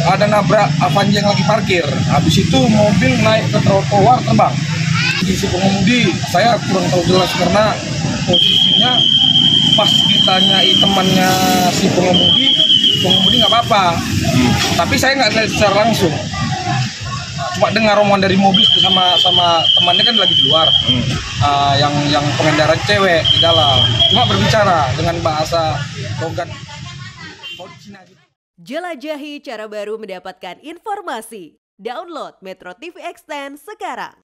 Ada nabrak Avanza yang lagi parkir. Habis itu mobil naik ke trotoar terbang. Di si pengemudi saya kurang tahu jelas karena posisinya pas ditanyai temannya si pengemudi nggak apa-apa. Tapi saya nggak lihat secara langsung. Cuma dengar omongan dari mobil sama temannya kan lagi di luar. Yang pengendara cewek di dalam. Cuma berbicara dengan bahasa logat Cina gitu. Jelajahi cara baru mendapatkan informasi. Download Metro TV Extend sekarang.